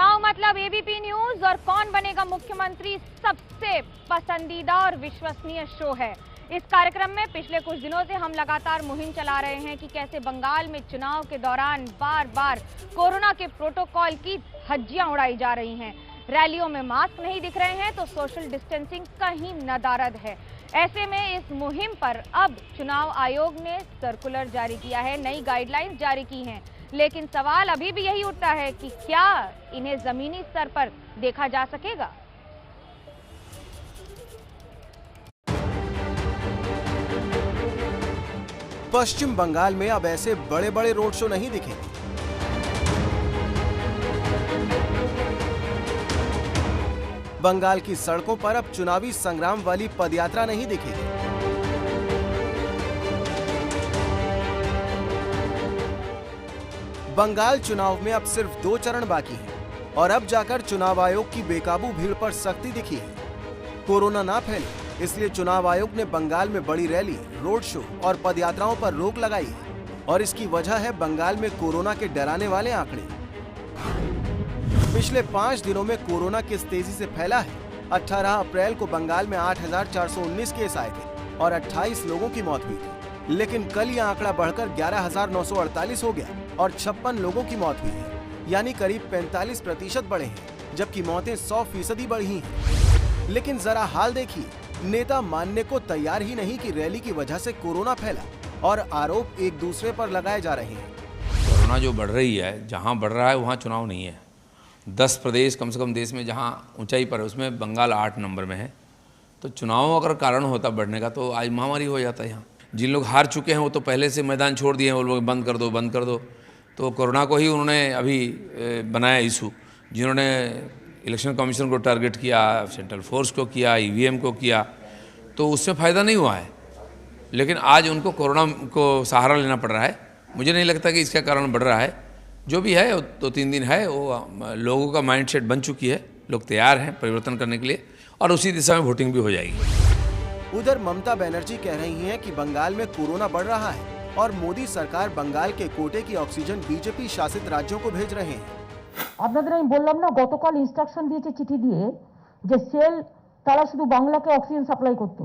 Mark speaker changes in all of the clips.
Speaker 1: चुनाव मतलब ABP news और कौन बनेगा मुख्यमंत्री सबसे पसंदीदा और विश्वसनीय शो है। इस कार्यक्रम में पिछले कुछ दिनों से हम लगातार मुहिम चला रहे हैं कि कैसे बंगाल में चुनाव के दौरान बार बार कोरोना के प्रोटोकॉल की धज्जियां उड़ाई जा रही हैं। रैलियों में मास्क नहीं दिख रहे हैं तो सोशल डिस्टेंसिंग कहीं नदारद है। ऐसे में इस मुहिम पर अब चुनाव आयोग ने सर्कुलर जारी किया है, नई गाइडलाइंस जारी की हैं। लेकिन सवाल अभी भी यही उठता है कि क्या इन्हें जमीनी स्तर पर देखा जा सकेगा।
Speaker 2: पश्चिम बंगाल में अब ऐसे बड़े बड़े रोड शो नहीं दिखेंगे। बंगाल की सड़कों पर अब चुनावी संग्राम वाली पदयात्रा नहीं दिखेगी। बंगाल चुनाव में अब सिर्फ 2 चरण बाकी हैं और अब जाकर चुनाव आयोग की बेकाबू भीड़ पर सख्ती दिखी है। कोरोना ना फैले इसलिए चुनाव आयोग ने बंगाल में बड़ी रैली, रोड शो और पदयात्राओं पर रोक लगाई है और इसकी वजह है बंगाल में कोरोना के डराने वाले आंकड़े। पिछले 5 दिनों में कोरोना किस तेजी से फैला है। 18 अप्रैल को बंगाल में 8,419 केस आए थे और 28 लोगों की मौत हुई थी, लेकिन कल यह आंकड़ा बढ़कर 11,948 हो गया और 56 लोगों की मौत हुई है, यानी करीब 45% बढ़े हैं, जबकि मौतें 100% बढ़ी हैं। लेकिन जरा हाल देखिए, नेता मानने को तैयार ही नहीं कि रैली की वजह से कोरोना फैला और आरोप एक दूसरे पर लगाए जा रहे हैं।
Speaker 3: कोरोना जो बढ़ रही है, जहां बढ़ रहा है वहां चुनाव नहीं है। 10 प्रदेश कम से कम देश में जहां ऊंचाई पर है उसमें बंगाल 8 नंबर में है। तो चुनाव अगर कारण होता बढ़ने का तो आज महामारी हो जाता है। यहाँ जिन लोग हार चुके हैं वो तो पहले से मैदान छोड़ दिए हैं, वो लोग बंद कर दो बंद कर दो। तो कोरोना को ही उन्होंने अभी बनाया इशू। जिन्होंने इलेक्शन कमीशन को टारगेट किया, सेंट्रल फोर्स को किया, ईवीएम को किया, तो उससे फ़ायदा नहीं हुआ है। लेकिन आज उनको कोरोना को सहारा लेना पड़ रहा है। मुझे नहीं लगता कि इसका कारण बढ़ रहा है। जो भी है 2-3 दिन है, वो लोगों का माइंडसेट बन चुकी है। लोग तैयार हैं परिवर्तन करने के लिए और उसी दिशा में वोटिंग भी हो जाएगी।
Speaker 2: उधर ममता बनर्जी कह रही हैं कि बंगाल में कोरोना बढ़ रहा है और मोदी सरकार बंगाल के कोटे की ऑक्सीजन बीजेपी शासित राज्यों को भेज रहे हैं।
Speaker 4: আপনাদের আমি বললাম না, গতকাল ইনস্ট্রাকশন দিয়েছে চিঠি দিয়ে যে সেল তারা শুধু বাংলাকে অক্সিজেন সাপ্লাই করতে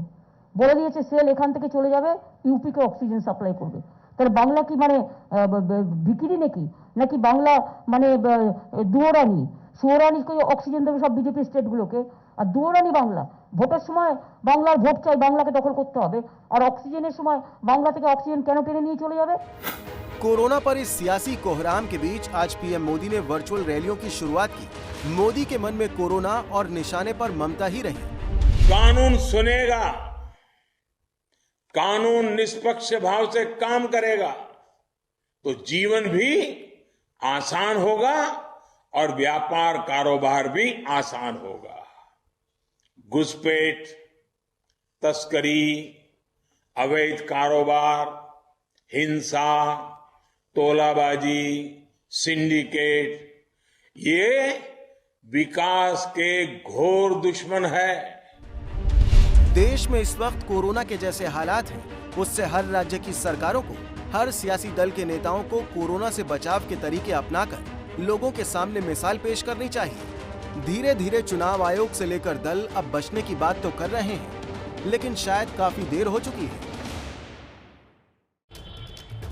Speaker 4: বলে দিয়েছে। সেল এখান থেকে চলে যাবে ইউপি কে অক্সিজেন সাপ্লাই করবে। তাহলে বাংলা কি মানে ভিকিরি নাকি বাংলা মানে দুয়োরানি সুয়োরানিকে অক্সিজেন দেবে সব বিজেপি স্টেটগুলোকে, আর দুয়োরানি বাংলা ভোটের সময় বাংলার ভোট চাই, বাংলাকে দখল করতে হবে, আর অক্সিজেনের সময় বাংলা থেকে অক্সিজেন কেন টেনে নিয়ে চলে যাবে।
Speaker 2: कोरोना पर इस सियासी कोहराम के बीच आज पीएम मोदी ने वर्चुअल रैलियों की शुरुआत की। मोदी के मन में कोरोना और निशाने पर ममता ही रही।
Speaker 5: कानून सुनेगा, कानून निष्पक्ष भाव से काम करेगा तो जीवन भी आसान होगा और व्यापार कारोबार भी आसान होगा। घुसपैठ, तस्करी, अवैध कारोबार, हिंसा, तोलाबाजी, सिंडिकेट, ये विकास के घोर दुश्मन है।
Speaker 2: देश में इस वक्त कोरोना के जैसे हालात हैं, उससे हर राज्य की सरकारों को, हर सियासी दल के नेताओं को कोरोना से बचाव के तरीके अपनाकर लोगों के सामने मिसाल पेश करनी चाहिए। धीरे धीरे चुनाव आयोग से लेकर दल अब बचने की बात तो कर रहे हैं, लेकिन शायद काफी देर हो चुकी है।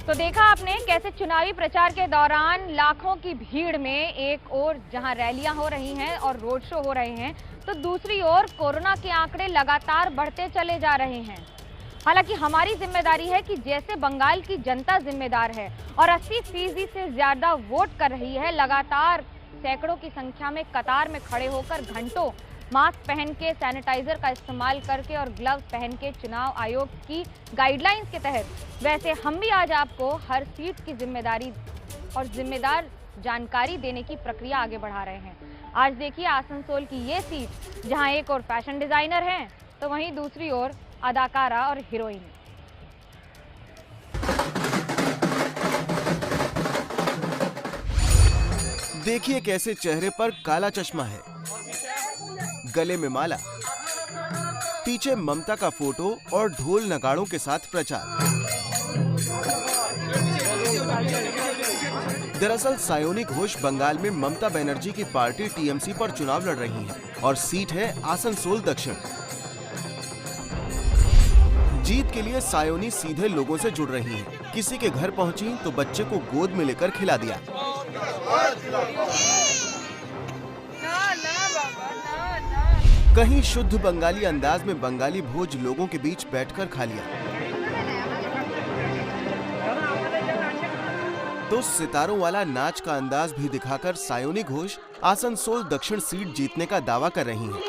Speaker 1: तो देखा आपने कैसे चुनावी प्रचार के दौरान लाखों की भीड़ में एक ओर जहां रैलियां हो रही हैं और रोड शो हो रहे हैं, तो दूसरी ओर कोरोना के आंकड़े लगातार बढ़ते चले जा रहे हैं। हालांकि हमारी जिम्मेदारी है कि जैसे बंगाल की जनता जिम्मेदार है और 80% से ज्यादा वोट कर रही है, लगातार सैकड़ों की संख्या में कतार में खड़े होकर घंटों मास्क पहन के, सैनिटाइजर का इस्तेमाल करके और ग्लव्स पहन के चुनाव आयोग की गाइडलाइंस के तहत, वैसे हम भी आज आपको हर सीट की जिम्मेदारी और जिम्मेदार जानकारी देने की प्रक्रिया आगे बढ़ा रहे हैं। आज देखिए आसनसोल की ये सीट, जहां एक और फैशन डिजाइनर हैं तो वहीं दूसरी ओर अदाकारा और हीरोइन।
Speaker 2: देखिए कैसे चेहरे पर काला चश्मा है, गले में माला, पीछे ममता का फोटो और ढोल नगाड़ों के साथ प्रचार। दरअसल सायोनी घोष बंगाल में ममता बनर्जी की पार्टी टीएमसी पर चुनाव लड़ रही हैं और सीट है आसनसोल दक्षिण। जीत के लिए सायोनी सीधे लोगों से जुड़ रही हैं। किसी के घर पहुंची तो बच्चे को गोद में लेकर खिला दिया। कहीं शुद्ध बंगाली अंदाज में बंगाली भोज लोगों के बीच बैठकर खा लिया। तो सितारों वाला नाच का अंदाज भी दिखाकर सायोनी घोष आसनसोल दक्षिण सीट जीतने का दावा कर रही हैं।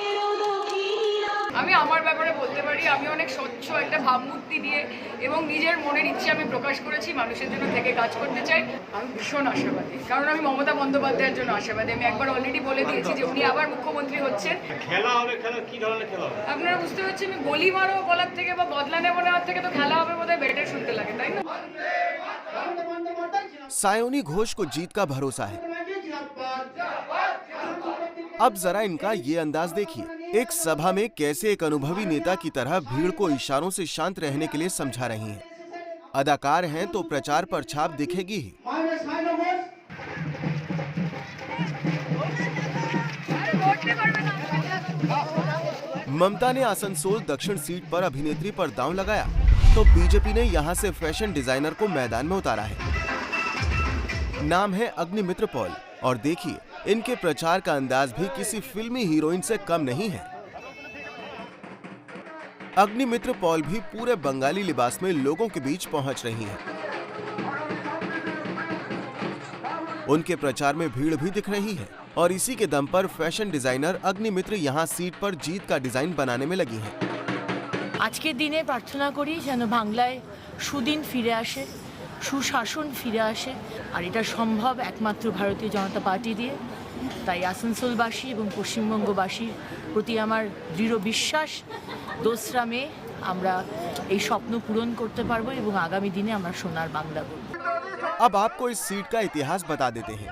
Speaker 6: আমি আমার ব্যাপারে বলতে পারি আমি অনেক স্বচ্ছ একটা ভাবমূর্তি দিয়ে এবং নিজের মনের ইচ্ছে আমি প্রকাশ করেছি, মানুষের জন্য থেকে কাজ করতে চাই। আমি ভীষণ আশাবাদী, কারণ আমি মমতা বন্দ্যোপাধ্যায়ের জন্য আশাবাদী। আমি একবার অলরেডি বলে দিয়েছি যে উনি আবার মুখ্যমন্ত্রী হচ্ছেন। খেলা হবে, খেলা কি ধরনের খেলা হবে আপনারা বুঝতে পারছেন। আমি গলি মারো বলার থেকে বা বদলা নেব নেওয়ার থেকে তো খেলা হবে বোধহয় বেটার শুনতে লাগে, তাই না?
Speaker 2: सायोनी घोष को जीत का भरोसा है। अब जरा इनका ये अंदाज देखिए, एक सभा में कैसे एक अनुभवी नेता की तरह भीड़ को इशारों से शांत रहने के लिए समझा रही हैं। अदाकार हैं तो प्रचार पर छाप दिखेगी ही। ममता ने आसनसोल दक्षिण सीट पर अभिनेत्री पर दांव लगाया तो बीजेपी ने यहां से फैशन डिजाइनर को मैदान में उतारा है। नाम है अग्निमित्र पॉल और देखिए इनके प्रचार का अंदाज भी किसी फिल्मी हीरोइन से कम नहीं है। अग्निमित्र पॉल भी पूरे बंगाली लिबास में लोगों के बीच पहुंच रही हैं। उनके प्रचार में भीड़ भी दिख रही है और इसी के दम पर फैशन डिजाइनर अग्निमित्र यहां सीट पर जीत का डिजाइन बनाने में लगी हैं।
Speaker 7: আজকের দিনে প্রার্থনা করি যেন বাংলায় সুদিন ফিরে আসে, সুশাসন ফিরে আসে, আর এটা সম্ভব একমাত্র ভারতীয় জনতা পার্টি দিয়ে। তাই আসানসোলবাসী এবং পশ্চিমবঙ্গবাসীর প্রতি আমার দৃঢ় বিশ্বাস, 2রা মে আমরা এই স্বপ্ন পূরণ করতে পারবো এবং আগামী দিনে আমরা সোনার বাংলা গড়ব।
Speaker 2: अब आपको इस सीट का इतिहास बता देते हैं।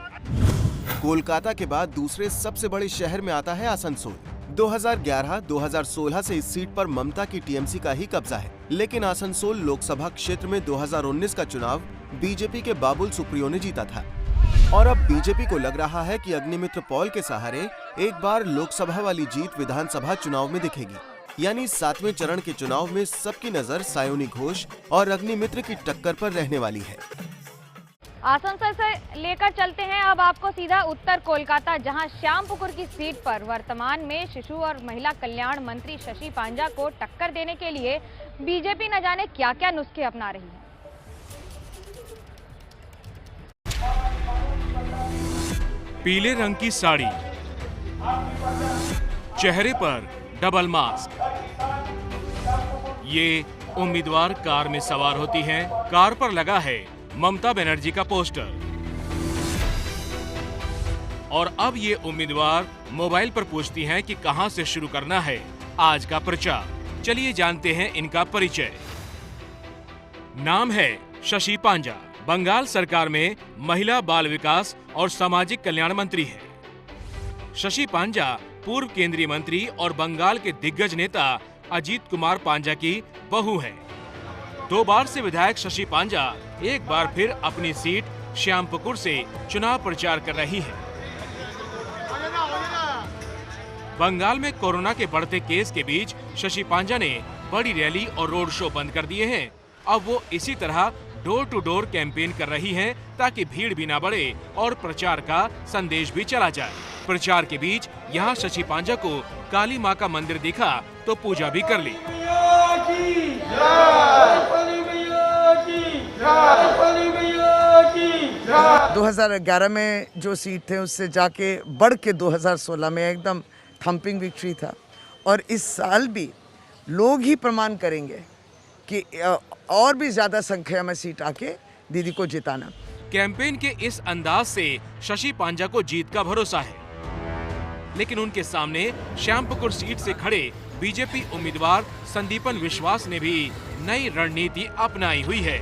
Speaker 2: कोलकाता के बाद दूसरे सबसे बड़े शहर में आता है आसनसोल। 2011-2016 से इस सीट पर ममता की टीएमसी का ही कब्जा है, लेकिन आसनसोल लोकसभा क्षेत्र में 2019 का चुनाव बीजेपी के बाबुल सुप्रियो ने जीता था और अब बीजेपी को लग रहा है कि अग्निमित्र पॉल के सहारे एक बार लोकसभा वाली जीत विधानसभा चुनाव में दिखेगी। यानी 7वें चरण के चुनाव में सबकी नजर सायोनी घोष और अग्निमित्र की टक्कर पर रहने वाली है।
Speaker 1: आसनसोल से लेकर चलते हैं अब आपको सीधा उत्तर कोलकाता, जहां श्यामपुकुर की सीट पर वर्तमान में शिशु और महिला कल्याण मंत्री शशि पांजा को टक्कर देने के लिए बीजेपी न जाने क्या-क्या नुस्खे अपना रही है।
Speaker 8: पीले रंग की साड़ी, चेहरे पर डबल मास्क, ये उम्मीदवार कार में सवार होती हैं। कार पर लगा है ममता बनर्जी का पोस्टर और अब ये उम्मीदवार मोबाइल पर पूछती हैं कि कहां से शुरू करना है आज का प्रचार। चलिए जानते हैं इनका परिचय। नाम है शशि पांजा, बंगाल सरकार में महिला बाल विकास और सामाजिक कल्याण मंत्री है। शशि पांजा पूर्व केंद्रीय मंत्री और बंगाल के दिग्गज नेता अजीत कुमार पांजा की बहू है। 2 बार से विधायक शशि पांजा एक बार फिर अपनी सीट श्यामपुकुर से चुनाव प्रचार कर रही है। बंगाल में कोरोना के बढ़ते केस के बीच शशि पांजा ने बड़ी रैली और रोड शो बंद कर दिए हैं। अब वो इसी तरह डोर टू डोर कैंपेन कर रही हैं ताकि भीड़ भी ना बढ़े और प्रचार का संदेश भी चला जाए। प्रचार के बीच यहाँ शशि पांजा को काली माँ का मंदिर दिखा तो पूजा भी कर ली।
Speaker 9: 2011 में जो सीट थे उससे जाके बढ़ के 2016 में एकदम थम्पिंग विक्ट्री था और इस साल भी लोग ही प्रमाण करेंगे कि और भी ज्यादा संख्या में सीट आके दीदी को जिताना।
Speaker 8: कैंपेन के इस अंदाज से शशि पांजा को जीत का भरोसा है, लेकिन उनके सामने श्यामपुकुर सीट से खड़े बीजेपी उम्मीदवार संदीपन विश्वास ने भी नई रणनीति अपनाई हुई है।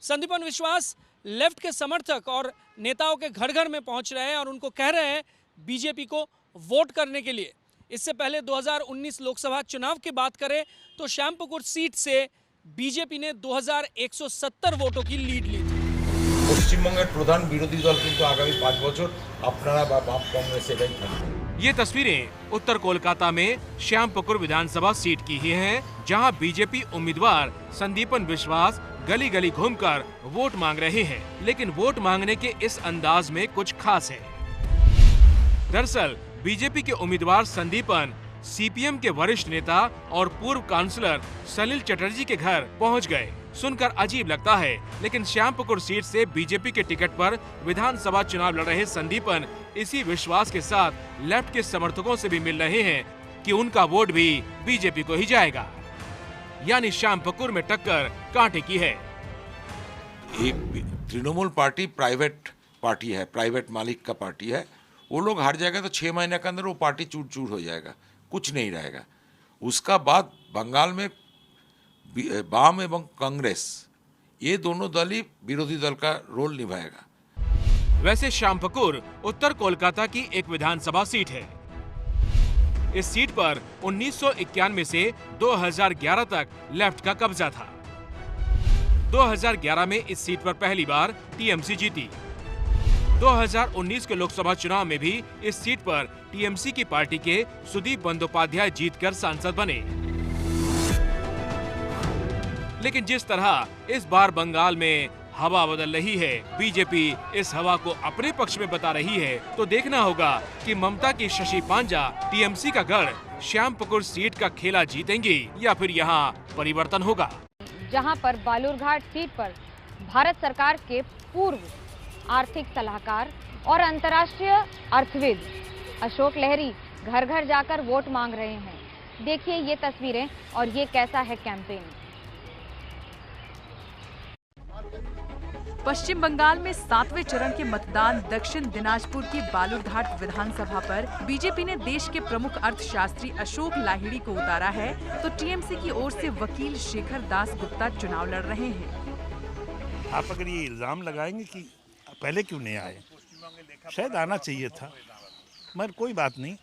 Speaker 10: संदीपन विश्वास लेफ्ट के समर्थक और नेताओं के घर घर में पहुंच रहे हैं और उनको कह रहे हैं बीजेपी को वोट करने के लिए। इससे पहले 2019 लोकसभा चुनाव की बात करें तो श्यामपुकुर सीट से बीजेपी ने 2170 वोटों की लीड ली थी।
Speaker 11: পশ্চিমবঙ্গের প্রধান বিরোধী দল কিন্তু আগামী 5 বছর আপনারা বা বাম কংগ্রেস এটাই থাকবে।
Speaker 8: ये तस्वीरें उत्तर कोलकाता में श्यामपुकुर विधानसभा सीट की ही हैं, जहां बीजेपी उम्मीदवार संदीपन विश्वास गली गली घूमकर वोट मांग रहे हैं। लेकिन वोट मांगने के इस अंदाज में कुछ खास है। दरअसल बीजेपी के उम्मीदवार संदीपन सीपीएम के वरिष्ठ नेता और पूर्व काउंसलर सलिल चटर्जी के घर पहुंच गए। सुनकर अजीब लगता है, लेकिन श्यामपुकुर सीट से बीजेपी के टिकट पर विधानसभा चुनाव लड़ रहे संदीपन इसी विश्वास के साथ लेफ्ट के समर्थकों से भी मिल रहे हैं कि उनका वोट भी बीजेपी को ही जाएगा। यानी श्यामपुकुर में टक्कर कांटे की है।
Speaker 11: एक तृणमूल पार्टी प्राइवेट पार्टी है, प्राइवेट मालिक का पार्टी है। वो लोग हार जाएगा तो 6 महीने के अंदर वो पार्टी चूर चूर हो जाएगा, कुछ नहीं रहेगा। उसका बाद बंगाल में वाम एवं कांग्रेस ये दोनों दल ही विरोधी दल का रोल निभाएगा।
Speaker 8: वैसे श्यामपुकुर उत्तर कोलकाता की एक विधानसभा सीट है। इस सीट पर 1991 से 2011 तक लेफ्ट का कब्जा था। 2011 में इस सीट पर पहली बार टीएमसी जीती। 2019 के लोकसभा चुनाव में भी इस सीट पर टीएमसी की पार्टी के सुदीप बंदोपाध्याय जीतकर सांसद बने। लेकिन जिस तरह इस बार बंगाल में हवा बदल रही है, बीजेपी इस हवा को अपने पक्ष में बता रही है, तो देखना होगा कि ममता की शशि पांजा टीएमसी का गढ़ श्यामपुकुर सीट का खेला जीतेंगी या फिर यहाँ परिवर्तन होगा।
Speaker 1: जहां पर बालूरघाट सीट पर भारत सरकार के पूर्व आर्थिक सलाहकार और अंतर्राष्ट्रीय अर्थविद अशोक लहरी घर घर जाकर वोट मांग रहे हैं। देखिए ये तस्वीरें और ये कैसा है कैंपेन।
Speaker 12: पश्चिम बंगाल में 7वें चरण के मतदान दक्षिण दिनाजपुर की बालूरघाट विधानसभा पर बीजेपी ने देश के प्रमुख अर्थशास्त्री अशोक लाहिड़ी को उतारा है, तो टीएमसी की ओर से वकील शेखर दास गुप्ता चुनाव लड़ रहे हैं।
Speaker 13: आप अगर ये इल्जाम लगाएंगे कि पहले क्यों नहीं आए, शायद आना चाहिए था, मगर कोई बात नहीं,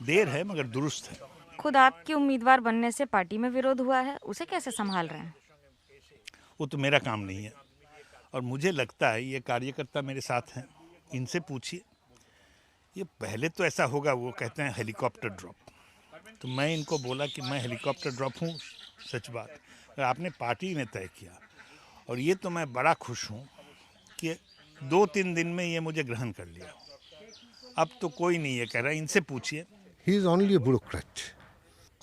Speaker 13: देर है मगर दुरुस्त है।
Speaker 1: खुद आपके उम्मीदवार बनने से पार्टी में विरोध हुआ है, उसे कैसे संभाल रहे हैं?
Speaker 13: वो तो मेरा काम नहीं है और मुझे लगता है ये कार्यकर्ता मेरे साथ हैं, इनसे पूछिए। ये पहले तो ऐसा होगा, वो कहते हैं हेलीकॉप्टर ड्रॉप, तो मैं इनको बोला कि मैं हेलीकॉप्टर ड्रॉप हूँ, सच बात। आपने पार्टी ने तय किया और ये तो मैं बड़ा खुश हूँ कि 2-3 दिन में ये मुझे ग्रहण कर लिया। अब तो कोई नहीं ये कह रहा, इनसे पूछिए।
Speaker 14: He is only a bureaucrat.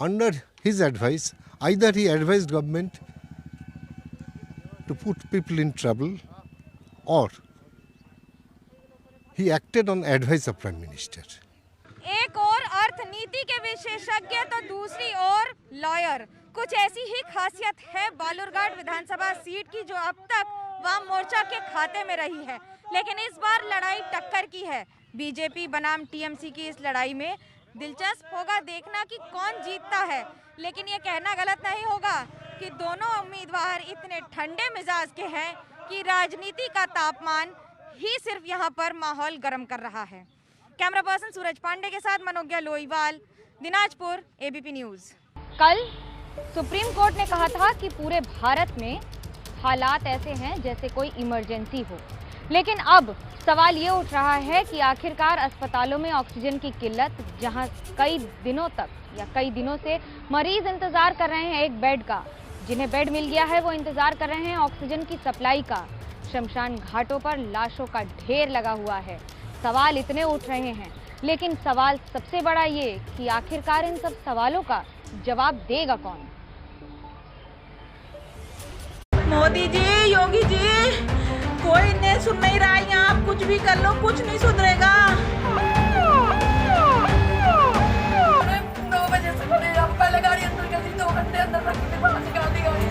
Speaker 14: Under his advice, either he advised government to put people in trouble or he acted on advice of Prime Minister.
Speaker 1: एक और अर्थनीति के विशेषज्ञ तो दूसरी ओर लॉयर। कुछ ऐसी ही खासियत है बालूरघाट विधानसभा सीट की, जो अब तक वाम मोर्चा के खाते में रही है। लेकिन इस बार लड़ाई टक्कर की है। बीजेपी बनाम टीएमसी की इस लड़ाई में दिलचस्प होगा देखना कि कौन जीतता है। लेकिन ये कहना गलत नहीं होगा कि दोनों उम्मीदवार इतने ठंडे मिजाज के हैं कि राजनीति का तापमान ही सिर्फ यहाँ पर माहौल गर्म कर रहा है। कैमरा पर्सन सूरज पांडे के साथ मनोज्ञा लोईवाल, दिनाजपुर, एबीपी न्यूज। कल सुप्रीम कोर्ट ने कहा था कि पूरे भारत में हालात ऐसे हैं जैसे कोई इमरजेंसी हो, लेकिन अब सवाल ये उठ रहा है कि आखिरकार अस्पतालों में ऑक्सीजन की किल्लत, जहां कई दिनों से मरीज इंतजार कर रहे हैं एक बेड का, जिन्हें बेड मिल गया है वो इंतजार कर रहे हैं ऑक्सीजन की सप्लाई का। शमशान घाटों पर लाशों का ढेर लगा हुआ है। सवाल इतने उठ रहे हैं, लेकिन सवाल सबसे बड़ा ये कि आखिरकार इन सब सवालों का जवाब देगा कौन?
Speaker 15: मोदी जी, योगी जी, कोई नहीं सुन नहीं रहा है। आप कुछ भी कर लो, कुछ नहीं सुधरेगा। 9 बजे से पहले गाड़ी अंदर कर दी, 2 घंटे अंदर रख के बाहर निकाल दी गाड़ी।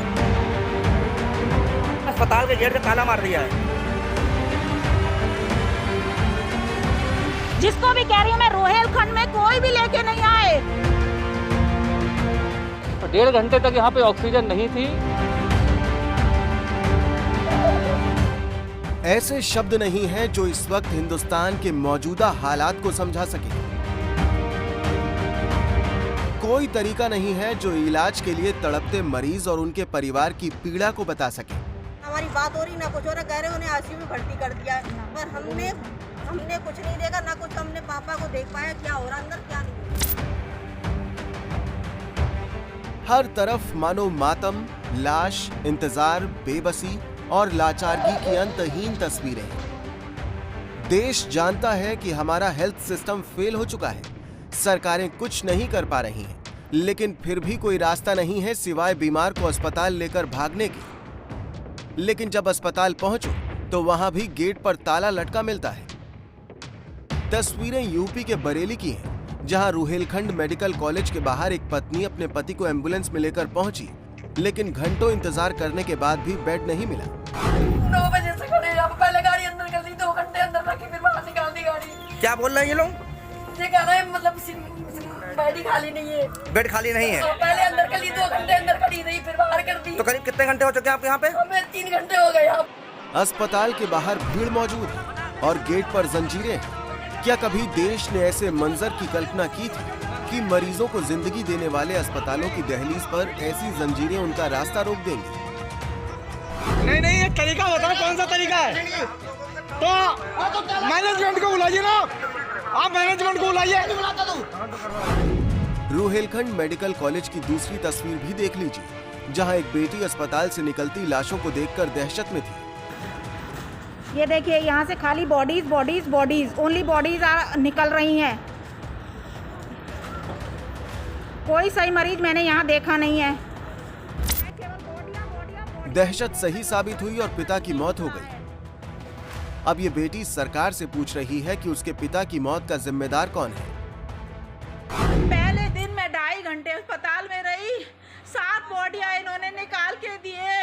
Speaker 16: अस्पताल के गेट पे ताला मार दिया है।
Speaker 15: जिसको भी कह रही हूँ मैं, रोहेलखंड में कोई भी लेके नहीं आए।
Speaker 17: 1.5 घंटे तक यहाँ पे ऑक्सीजन नहीं थी।
Speaker 2: ऐसे शब्द नहीं हैं जो इस वक्त हिंदुस्तान के मौजूदा हालात को समझा सके। कोई तरीका नहीं है जो इलाज के लिए तड़पते मरीज और उनके परिवार की पीड़ा को बता सके।
Speaker 18: हमारी बात हो रही ना कुछ हो रहा, कह रहे उन्हें आईसीयू में भर्ती कर दिया है, पर हमने कुछ नहीं देखा, ना कुछ हमने पापा को देख पाया क्या हो रहा अंदर क्या नहीं।
Speaker 2: हर तरफ मानो मातम, लाश, इंतजार, बेबसी और लाचारगी की अंतहीन तस्वीरें हैं। देश जानता है कि हमारा हेल्थ सिस्टम फेल हो चुका है, सरकारें कुछ नहीं कर पा रही हैं, लेकिन फिर भी कोई रास्ता नहीं है सिवाय बीमार को अस्पताल लेकर भागने के। लेकिन जब अस्पताल पहुंचो तो वहां भी गेट पर ताला लटका मिलता है। तस्वीरें यूपी के बरेली की हैं, जहां रुहेलखंड मेडिकल कॉलेज के बाहर एक पत्नी अपने पति को एम्बुलेंस में लेकर पहुंची, लेकिन घंटों इंतजार करने के बाद भी बेड नहीं मिला।
Speaker 6: 9 बजे से खड़े, अब पहले गाड़ी अंदर कर दी, 2 घंटे अंदर रखी, फिर बाहर निकाल दी गाड़ी।
Speaker 16: क्या बोल रहे हैं ये लोग?
Speaker 6: ये कह रहे हैं मतलब बेड ही खाली नहीं है।
Speaker 16: बेड खाली नहीं है?
Speaker 6: पहले अंदर कर ली, 2 घंटे अंदर खड़ी रही, फिर बाहर कर दी।
Speaker 16: तो करीब कितने घंटे हो चुके हैं आपके यहाँ पे?
Speaker 6: हमें 3 घंटे हो गए।
Speaker 2: अस्पताल के बाहर भीड़ मौजूद है और गेट पर जंजीरें हैं। क्या कभी देश ने ऐसे मंजर की कल्पना की थी कि मरीजों को जिंदगी देने वाले अस्पतालों की दहलीज पर ऐसी जंजीरें उनका रास्ता रोक देंगी?
Speaker 19: नहीं, एक तरीका होता है। कौन सा तरीका है? तो मैनेजमेंट को बुलाइए ना, आप मैनेजमेंट को बुलाइए।
Speaker 2: रुहेलखंड मेडिकल कॉलेज की दूसरी तस्वीर भी देख लीजिए, जहां एक बेटी अस्पताल से निकलती लाशों को देखकर दहशत में थी।
Speaker 15: ये देखिए, यहाँ से खाली बॉडीज ओनली बॉडीज निकल रही हैं। कोई सही मरीज मैंने यहाँ देखा नहीं है।
Speaker 2: दहशत सही साबित हुई और पिता की मौत हो गई। अब ये बेटी सरकार से पूछ रही है कि उसके पिता की मौत का जिम्मेदार कौन है।
Speaker 15: पहले दिन मैं 2.5 घंटे अस्पताल में रही, 7 बॉडियां इन्होंने निकाल के दिए।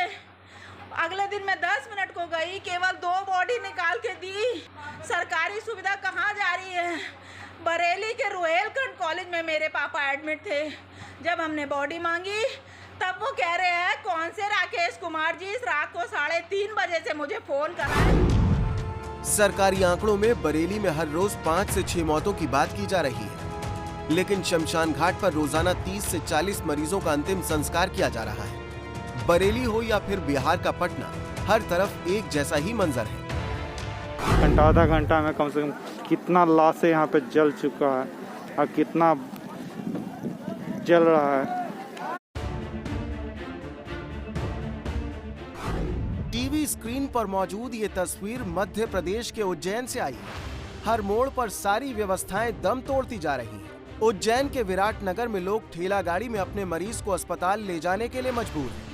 Speaker 15: अगले दिन मैं 10 मिनट को गई, केवल 2 बॉडी निकाल के दी। सरकारी सुविधा कहाँ जा रही है? बरेली के रुहेलखंड कॉलेज में मेरे पापा एडमिट थे। जब हमने बॉडी मांगी तब वो कह रहे हैं कौन से राकेश कुमार जी, इस रात को 3:30 बजे से मुझे फोन करा है।
Speaker 2: सरकारी आंकड़ों में बरेली में हर रोज 5 से 6 मौतों की बात की जा रही है, लेकिन शमशान घाट पर रोजाना 30 से 40 मरीजों का अंतिम संस्कार किया जा रहा है। बरेली हो या फिर बिहार का पटना, हर तरफ एक जैसा ही मंजर है।
Speaker 20: घंटा आधा घंटा में कम से कम कितना लाश यहाँ पे जल चुका है और कितना जल रहा है।
Speaker 2: टीवी स्क्रीन पर मौजूद ये तस्वीर मध्य प्रदेश के उज्जैन से आई है। हर मोड़ पर सारी व्यवस्थाएं दम तोड़ती जा रही हैं। उज्जैन के विराट नगर में लोग ठेला गाड़ी में अपने मरीज को अस्पताल ले जाने के लिए मजबूर हैं।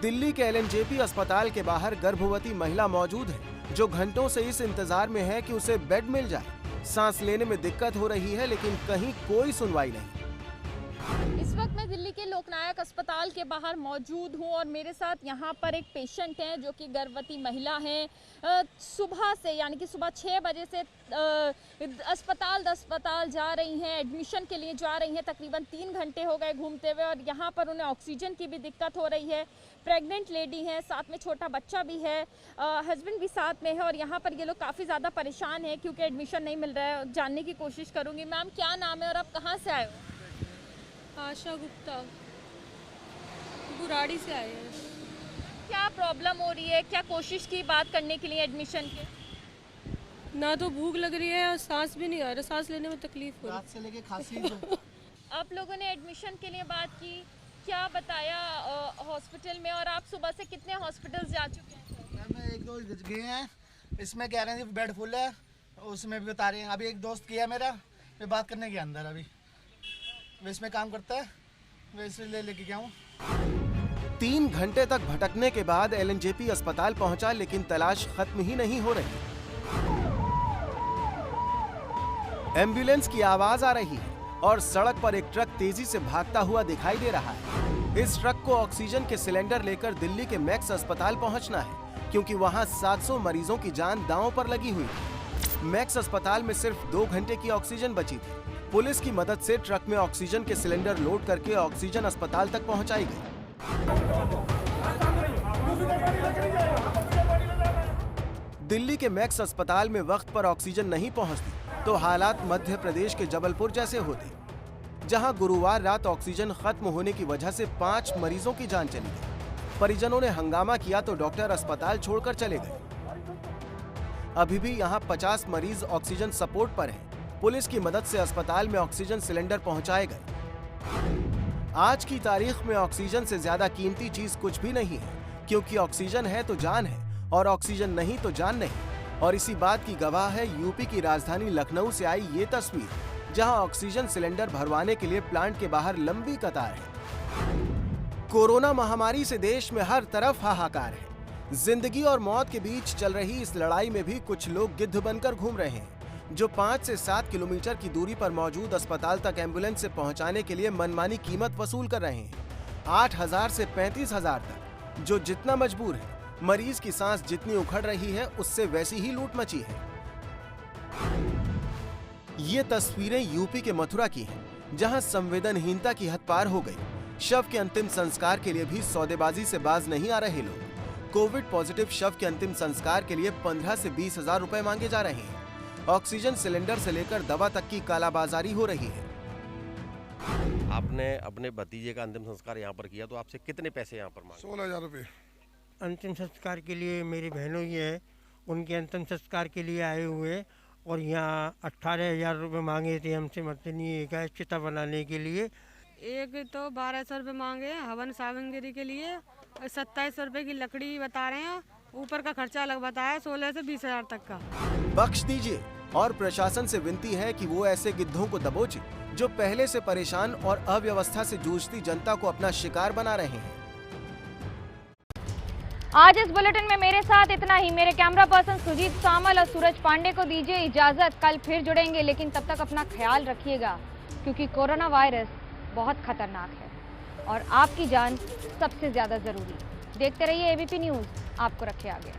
Speaker 2: दिल्ली के एलएनजेपी अस्पताल के बाहर गर्भवती महिला मौजूद है, जो घंटों से इस इंतजार में है कि उसे बेड मिल जाए। सांस लेने में दिक्कत हो रही है, लेकिन कहीं कोई सुनवाई नहीं।
Speaker 21: इस वक्त मैं दिल्ली के लोकनायक अस्पताल के बाहर मौजूद हूं और मेरे साथ यहाँ पर एक पेशेंट हैं जो कि गर्भवती महिला हैं। सुबह से यानी कि सुबह 6 बजे से अस्पताल जा रही हैं, एडमिशन के लिए जा रही हैं। तकरीबन 3 घंटे हो गए घूमते हुए और यहाँ पर उन्हें ऑक्सीजन की भी दिक्कत हो रही है। प्रेग्नेंट लेडी है, साथ में छोटा बच्चा भी है, हस्बैंड भी साथ में है और यहाँ पर ये लोग काफ़ी ज़्यादा परेशान हैं क्योंकि एडमिशन नहीं मिल रहा है। जानने की कोशिश करूँगी। मैम, क्या नाम है और आप कहाँ से आए हो?
Speaker 22: आशा गुप्ता, बुराड़ी से आए हैं।
Speaker 21: क्या प्रॉब्लम हो रही है? क्या कोशिश की बात करने के लिए एडमिशन के?
Speaker 22: ना तो भूख लग रही है और सांस भी नहीं आ रहा, सांस लेने में तकलीफ हो रही है।
Speaker 19: रात से लेके खांसी
Speaker 21: आप लोगों ने एडमिशन के लिए बात की, क्या बताया हॉस्पिटल में? और आप सुबह से कितने हॉस्पिटल जा चुके हैं?
Speaker 19: मैं 1-2 गए हैं, इसमें कह रहे हैं बेड फुल है, उसमें भी बता रहे हैं। अभी एक दोस्त किया मेरा, मैं बात करने के अंदर अभी वो इसमें काम करता है, मैं इसलिए लेके गया हूँ।
Speaker 2: 3 घंटे तक भटकने के बाद एलएनजेपी अस्पताल पहुंचा, लेकिन तलाश खत्म ही नहीं हो रही। एम्बुलेंस की आवाज आ रही है और सड़क पर एक ट्रक तेजी से भागता हुआ दिखाई दे रहा है। इस ट्रक को ऑक्सीजन के सिलेंडर लेकर दिल्ली के मैक्स अस्पताल पहुंचना है, क्योंकि वहां 700 मरीजों की जान दांव पर लगी हुई थी। मैक्स अस्पताल में सिर्फ 2 घंटे की ऑक्सीजन बची थी। पुलिस की मदद से ट्रक में ऑक्सीजन के सिलेंडर लोड करके ऑक्सीजन अस्पताल तक पहुंचाई गई। दिल्ली के मैक्स अस्पताल में वक्त पर ऑक्सीजन नहीं पहुंचती तो हालात मध्य प्रदेश के जबलपुर जैसे होते। जहां गुरुवार रात ऑक्सीजन खत्म होने की वजह से 5 मरीजों की जान चली गई। परिजनों ने हंगामा किया तो डॉक्टर अस्पताल छोड़कर चले गए। अभी भी यहां 50 मरीज ऑक्सीजन सपोर्ट पर हैं। पुलिस की मदद से अस्पताल में ऑक्सीजन सिलेंडर पहुंचाए गए। आज की तारीख में ऑक्सीजन से ज्यादा कीमती चीज कुछ भी नहीं है, क्योंकि ऑक्सीजन है तो जान है और ऑक्सीजन नहीं तो जान नहीं। और इसी बात की गवाह है यूपी की राजधानी लखनऊ से आई ये तस्वीर, जहां ऑक्सीजन सिलेंडर भरवाने के लिए प्लांट के बाहर लंबी कतार है। कोरोना महामारी से देश में हर तरफ हाहाकार है। जिंदगी और मौत के बीच चल रही इस लड़ाई में भी कुछ लोग गिद्ध बनकर घूम रहे हैं, जो 5 से 7 किलोमीटर की दूरी पर मौजूद अस्पताल तक एम्बुलेंस से पहुंचाने के लिए मनमानी कीमत वसूल कर रहे हैं। 8,000 से 35,000 तक, जो जितना मजबूर है। मरीज की सांस जितनी उखड़ रही है, उससे वैसी ही लूट मची है। ये तस्वीरें यूपी के मथुरा की हैं, जहां संवेदनहीनता की हद पार हो गई। शव के अंतिम संस्कार के लिए भी सौदेबाजी से बाज नहीं आ रहे लोग। कोविड पॉजिटिव शव के अंतिम संस्कार के लिए 15 से 20,000 रुपए मांगे जा रहे हैं। ऑक्सीजन सिलेंडर से लेकर दवा तक की कालाबाजारी हो रही है।
Speaker 3: आपने अपने भतीजे का अंतिम संस्कार यहाँ पर किया, तो आपसे कितने पैसे यहाँ पर मांगे?
Speaker 4: 16,000 रुपये। अंतिम संस्कार के लिए मेरी बहनों ही है, उनके अंतिम संस्कार के लिए आए हुए, और यहाँ 18,000 रुपये मांगे थे हमसे मदनी का चिता बनाने के लिए।
Speaker 22: एक तो 1,200 रुपये मांगे हवन सावंगिरी के लिए, और 27 रुपये की लकड़ी बता रहे हैं, ऊपर का खर्चा अलग बताया 16 से 20,000 तक का।
Speaker 2: बख्श दीजिए, और प्रशासन से विनती है कि वो ऐसे गिद्धों को दबोचे जो पहले से परेशान और अव्यवस्था से जूझती जनता को अपना शिकार बना रहे हैं।
Speaker 1: आज इस बुलेटिन में मेरे साथ इतना ही। मेरे कैमरा पर्सन सुजीत सामल और सूरज पांडे को दीजिए इजाजत। कल फिर जुड़ेंगे, लेकिन तब तक अपना ख्याल रखिएगा, क्योंकि कोरोना वायरस बहुत खतरनाक है और आपकी जान सबसे ज्यादा जरूरी। देखते रहिए एबीपी न्यूज़, आपको रखे आगे।